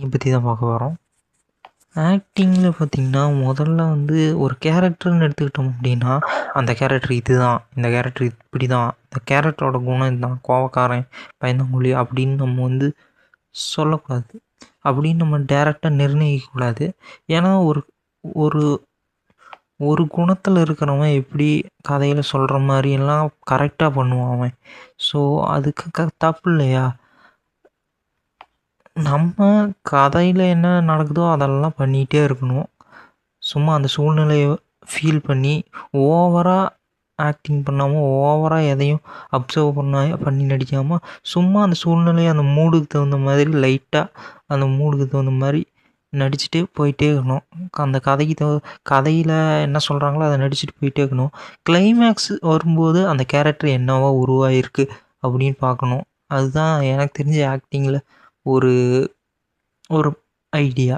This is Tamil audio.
ஆக்டிங் பற்றி தான் பார்க்க போகிறோம். ஆக்டிங்கில் பார்த்திங்கன்னா முதல்ல வந்து ஒரு கேரக்டர்னு எடுத்துக்கிட்டோம் அப்படின்னா அந்த கேரக்டர் இதுதான், இந்த கேரக்டர் இப்படி தான், இந்த கேரக்டரோட குணம் இதுதான், கோவக்காரன் பயந்தாங்கொழி அப்படின்னு நம்ம வந்து சொல்லக்கூடாது. அப்படின்னு நம்ம டேரெக்டாக நிர்ணயிக்கக்கூடாது. ஏன்னா ஒரு ஒரு ஒரு குணத்தில் இருக்கிறவன் எப்படி கதையில் சொல்கிற மாதிரியெல்லாம் கரெக்டாக பண்ணுவான் அவன். ஸோ அதுக்கு தப்பு இல்லையா? நம்ம கதையில் என்ன நடக்குதோ அதெல்லாம் பண்ணிகிட்டே இருக்கணும். சும்மா அந்த சூழ்நிலையை ஃபீல் பண்ணி ஓவராக ஆக்டிங் பண்ணாமல், ஓவராக எதையும் அப்சர்வ் பண்ணி நடிக்காமல், சும்மா அந்த சூழ்நிலையை அந்த மூடுக்கு தகுந்த மாதிரி லைட்டாக அந்த மூடுக்கு தகுந்த மாதிரி நடிச்சுட்டு போயிட்டே இருக்கணும். அந்த கதையில் என்ன சொல்கிறாங்களோ அதை நடிச்சுட்டு போயிட்டே இருக்கணும். கிளைமேக்ஸ் வரும்போது அந்த கேரக்டர் என்னவா உருவாகிருக்கு அப்படின்னு பார்க்கணும். அதுதான் எனக்கு தெரிஞ்ச ஆக்டிங்கில் ஒரு ஒரு ஐடியா.